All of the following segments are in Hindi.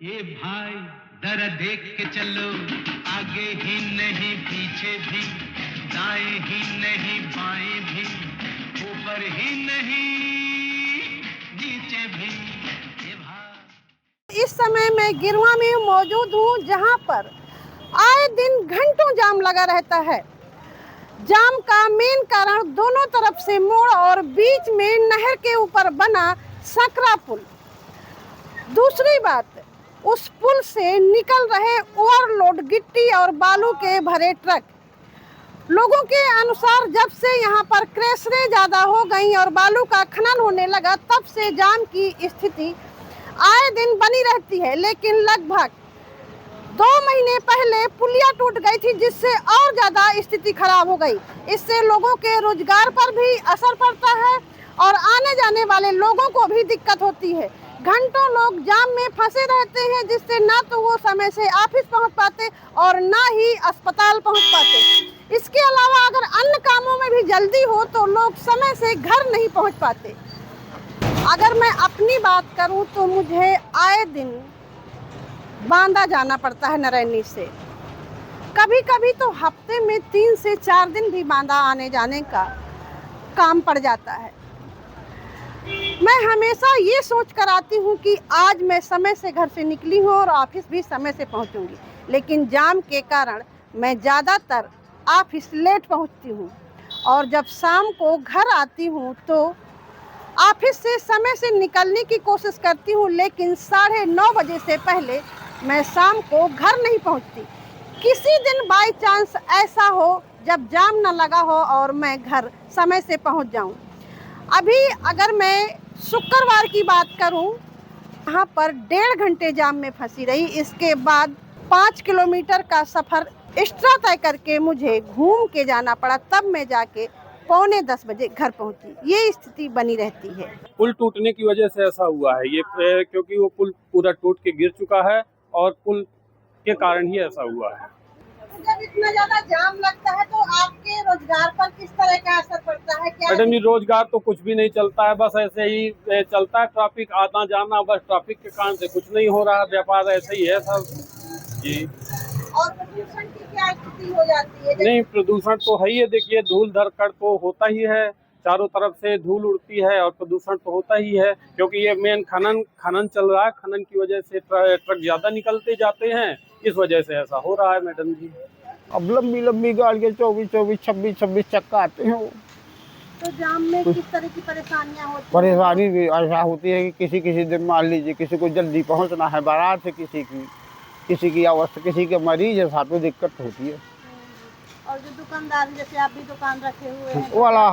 ये भाई जरा देख के चलो, आगे ही नहीं पीछे भी, दाएं ही नहीं बाएं भी, ऊपर ही नहीं नीचे भी। ये भाई इस समय मैं गिरवा में मौजूद हूँ, जहाँ पर आए दिन घंटों जाम लगा रहता है। जाम का मेन कारण दोनों तरफ से मोड़ और बीच में नहर के ऊपर बना सकरा पुल। दूसरी बात, उस पुल से निकल रहे ओवरलोड गिट्टी और बालू के भरे ट्रक। लोगों के अनुसार जब से यहाँ पर क्रैशरें ज़्यादा हो गई और बालू का खनन होने लगा, तब से जाम की स्थिति आए दिन बनी रहती है। लेकिन लगभग 2 महीने पहले पुलिया टूट गई थी, जिससे और ज़्यादा स्थिति खराब हो गई। इससे लोगों के रोजगार पर भी असर पड़ता है और आने जाने वाले लोगों को भी दिक्कत होती है। घंटों लोग जाम में फंसे रहते हैं, जिससे ना तो वो समय से ऑफिस पहुंच पाते और ना ही अस्पताल पहुंच पाते। इसके अलावा अगर अन्य कामों में भी जल्दी हो तो लोग समय से घर नहीं पहुंच पाते। अगर मैं अपनी बात करूं तो मुझे आए दिन बांदा जाना पड़ता है नरैनी से। कभी कभी तो हफ्ते में 3 से 4 दिन भी बांदा आने जाने का काम पड़ जाता है। मैं हमेशा ये सोच कर आती हूँ कि आज मैं समय से घर से निकली हूँ और ऑफिस भी समय से पहुँचूँगी, लेकिन जाम के कारण मैं ज़्यादातर ऑफिस लेट पहुँचती हूँ और जब शाम को घर आती हूँ तो ऑफिस से समय से निकलने की कोशिश करती हूँ, लेकिन 9:30 बजे से पहले मैं शाम को घर नहीं पहुँचती। किसी दिन बाई चांस ऐसा हो जब जाम न लगा हो और मैं घर समय से पहुँच जाऊँ। अभी अगर मैं शुक्रवार की बात करूं, यहाँ पर 1.5 घंटे जाम में फंसी रही। इसके बाद 5 किलोमीटर का सफ़र एक्स्ट्रा तय करके मुझे घूम के जाना पड़ा, तब मैं जाके 9:45 बजे घर पहुंची। ये स्थिति बनी रहती है। पुल टूटने की वजह से ऐसा हुआ है ये, क्योंकि वो पुल पूरा टूट के गिर चुका है और पुल के कारण ही ऐसा हुआ है। जब इतना ज्यादा जाम लगता है तो आपके रोजगार पर किस तरह का असर पड़ता है? क्या मैडम जी, रोजगार तो कुछ भी नहीं चलता है, बस ऐसे ही चलता है। ट्रैफिक आना जाना, बस ट्रैफिक के कारण से कुछ नहीं हो रहा। व्यापार ऐसे ही है सब जी। और प्रदूषण की क्या स्थिति हो जाती है? नहीं, प्रदूषण तो है ही है। देखिए, धूल धरकड़ तो होता ही है, चारों तरफ से धूल उड़ती है और प्रदूषण तो होता ही है, क्योंकि ये मेन खनन चल रहा है। खनन की वजह से ट्रक ज्यादा निकलते जाते हैं, इस वजह से ऐसा हो रहा है मैडम जी। अब लंबी लंबी गाड़ियाँ 24, 26 चक्का आते हैं। वो तो जाम में किस तरह की परेशानियां होती हैं? परेशानी भी ऐसा होती है कि किसी दिन मान लीजिए किसी को जल्दी पहुंचना है, बारात है किसी की अवस्था, किसी के मरीज है, साथ में दिक्कत होती है। और जो दुकानदार, जैसे आप भी दुकान रखे हुए हैं, वाला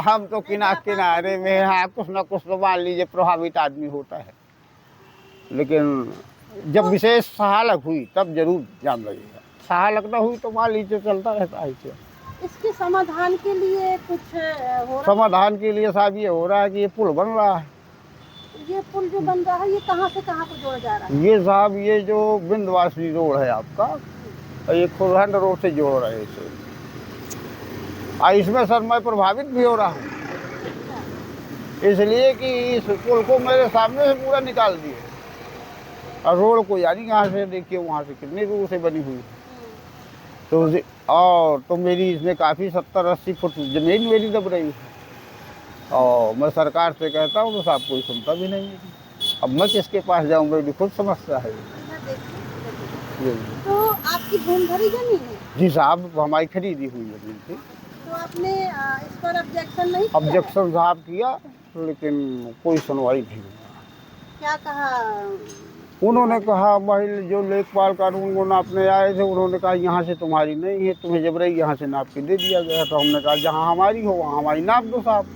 हम तो किनारे में है, कुछ ना कुछ तो मान लीजिए प्रभावित आदमी होता है। लेकिन जब विशेष हालत हुई तब जरूर जाम लगेगा। हालत ना हुई तो मान लीजिए चलता रहता है। इसके समाधान के लिए कुछ हो रहा है? समाधान के लिए साहब ये हो रहा है कि ये पुल बन रहा है। ये पुल जो बन रहा है, ये कहाँ से कहाँ को जोड़ा जा रहा है? ये साहब ये जो विंध्यवासिनी रोड है आपका, ये खुरहंड रोड से जोड़ रहे हैं इसे। इसमें सर मैं प्रभावित भी हो रहा हूँ, इसलिए कि इस पुल को मेरे सामने से पूरा निकाल दिए और रोड को यानी यहाँ से देखिए वहाँ से कितनी दूर से बनी हुई है। तो मेरी इसमें काफ़ी 70-80 फुट ज़मीन मेरी दब रही है और मैं सरकार से कहता हूँ तो साहब कोई सुनता भी नहीं है। अब मैं किसके पास जाऊँ, मेरी खुद समस्या है। तो आपकी भूमि भरी जमीन है? जी साहब, हमारी खरीदी हुई ज़मीन थी। तो आपने इस पर ऑब्जेक्शन नहीं किया? ऑब्जेक्शन साहब किया, लेकिन कोई सुनवाई नहीं हुई। क्या कहा? उन्होंने कहा महिला जो लेखपाल कानून को नापने आए थे, उन्होंने कहा यहाँ से तुम्हारी नहीं है, तुम्हें जबरई यहाँ से नाप के दे दिया गया। तो हमने कहा जहाँ हमारी हो वहाँ हमारी नाप दो साहब।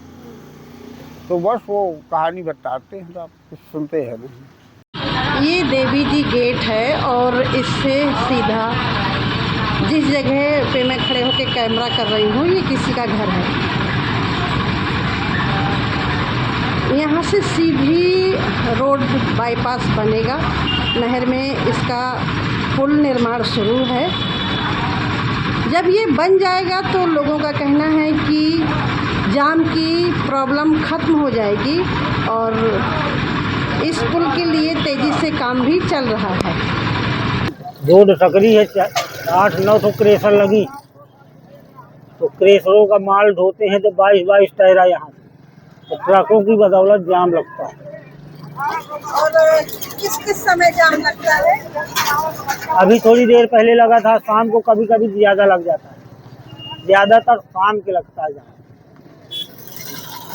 तो बस वो कहानी बताते हैं साहब, कुछ सुनते हैं नहीं। ये देवी जी गेट है और इससे सीधा जिस जगह पे मैं खड़े होकर कैमरा कर रही हूँ, ये किसी का घर है। यहाँ से सीधी रोड बाईपास बनेगा। नहर में इसका पुल निर्माण शुरू है। जब ये बन जाएगा तो लोगों का कहना है कि जाम की प्रॉब्लम ख़त्म हो जाएगी और इस पुल के लिए तेजी से काम भी चल रहा है। रोड सकरी है, 8-9 तो क्रेशर लगी, तो क्रेशरों का माल ढोते हैं तो 22 टायरा यहाँ से, तो ट्रकों की बदौलत जाम लगता है। और किस समय जाम लगता है? अभी थोड़ी देर पहले लगा था, शाम को कभी कभी ज्यादा लग जाता है, ज्यादातर शाम के लगता है जाम।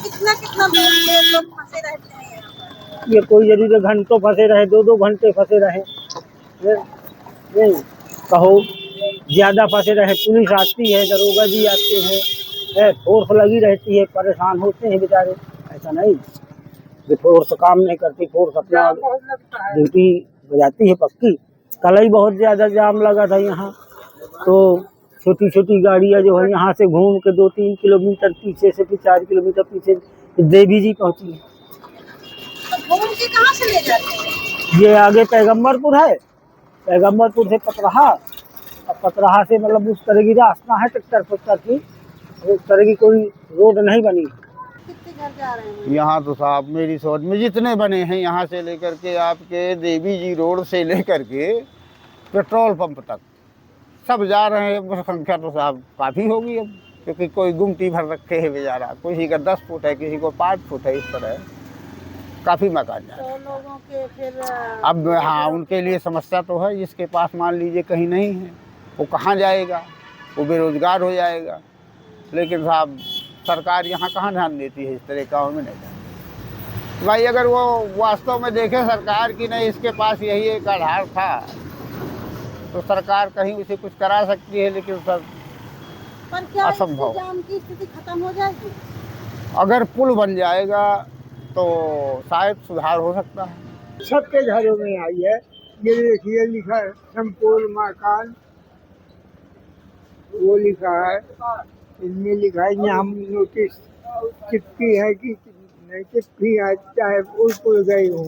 कितना देर लोग फंसे रहते हैं यहाँ पर? ये कोई जरूर घंटों फंसे रहे, 2-2 घंटे फंसे रहे, नहीं कहो ज्यादा फंसे रहे। पुलिस आती है, दरोगा जी आते हैं, फोर्स लगी रहती है, परेशान होते हैं बेचारे। ऐसा नहीं कि फोर्स काम नहीं करती, फोर्स अपना ड्यूटी बजाती है पक्की। कल ही बहुत ज्यादा जाम लगा था यहाँ, तो छोटी छोटी गाड़ियाँ जो है यहाँ से घूम के 2-3 किलोमीटर पीछे से, फिर 4 किलोमीटर पीछे देवी जी पहुँची है। तो घूम के कहाँ से ले जाते हैं? ये आगे पैगम्बरपुर है, पैगम्बरपुर से पतराहा, और पतराहा से मतलब उस तरह की रास्ता है ट्रैक्टर की, उस तरह की कोई रोड नहीं बनी। कितने घर जा रहे हैं? यहाँ तो साहब मेरी सोच में जितने बने हैं, यहाँ से लेकर के आपके देवी जी रोड से लेकर के पेट्रोल पंप तक सब जा रहे हैं। संख्या तो साहब काफ़ी होगी अब, क्योंकि कोई गुमटी भर रखे है बेचारा, किसी का 10 फुट है, किसी को 5 फुट है, इस तरह काफ़ी मकान जा रहे हैं। तो लोगों के फिर अब हाँ, उनके लिए समस्या तो है। जिसके पास मान लीजिए कहीं नहीं है, वो कहाँ जाएगा, वो बेरोजगार हो जाएगा। लेकिन साहब सरकार यहाँ कहाँ ध्यान देती है, इस तरह काम में नहीं जाती भाई। अगर वो वास्तव में देखे सरकार की नहीं, इसके पास यही एक आधार था, तो सरकार कहीं उसे कुछ करा सकती है, लेकिन सर पर क्या असंभव। जाम की स्थिति खत्म हो जाएगी? अगर पुल बन जाएगा तो शायद सुधार हो सकता है। सबके घरों में आई है। ये देखिए लिखा है संपूर्ण मकान, वो लिखा है, इनमें लिखा है यहाँ नोटिस चिपकी है कि नहीं चिपकी है, चाहे पुल गई हो,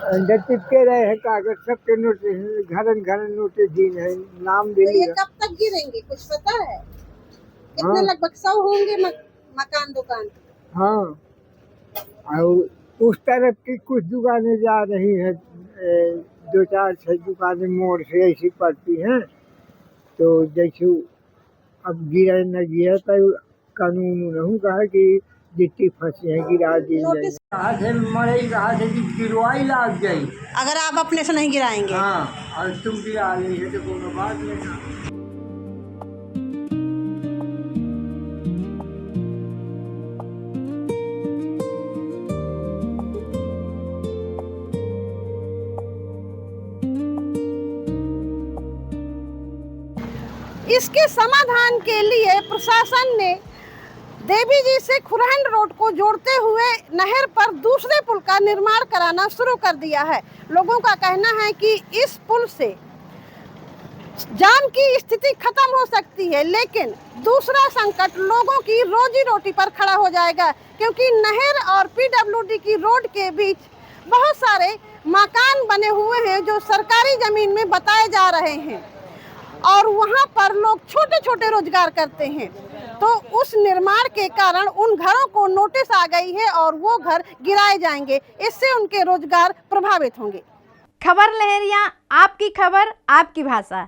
अंदर चिपके रहे हैं कागज, सबके नोटिस, घर नोटिस दी है, नाम दे तो ये दिया। कब तक गिरेंगे कुछ पता है? कितने हाँ। लगभग 100 होंगे मकान दुकान? हाँ, और उस तरफ की कुछ दुकानें जा रही हैं, 2-4-6 दुकानें मोड़ से ऐसी पड़ती हैं। तो जैसे अब गिरे न गिरे, तो कानून नहीं कहा कि जितनी फंसी है गिरा दी जाए। कहा से मरे, कहा से कि गिरवाई लाग गई। अगर आप अपने से नहीं गिराएंगे? हाँ, और तुम गिरा रही है तो कोनो बात नहीं। इसके समाधान के लिए प्रशासन ने देवी जी से खुरहन रोड को जोड़ते हुए नहर पर दूसरे पुल का निर्माण कराना शुरू कर दिया है। लोगों का कहना है कि इस पुल से जाम की स्थिति खत्म हो सकती है, लेकिन दूसरा संकट लोगों की रोजी रोटी पर खड़ा हो जाएगा, क्योंकि नहर और पीडब्ल्यूडी की रोड के बीच बहुत सारे मकान बने हुए हैं जो सरकारी जमीन में बताए जा रहे हैं, और वहां पर लोग छोटे छोटे रोजगार करते हैं। तो उस निर्माण के कारण उन घरों को नोटिस आ गई है और वो घर गिराए जाएंगे। इससे उनके रोजगार प्रभावित होंगे। खबर लहरिया, आपकी खबर आपकी भाषा।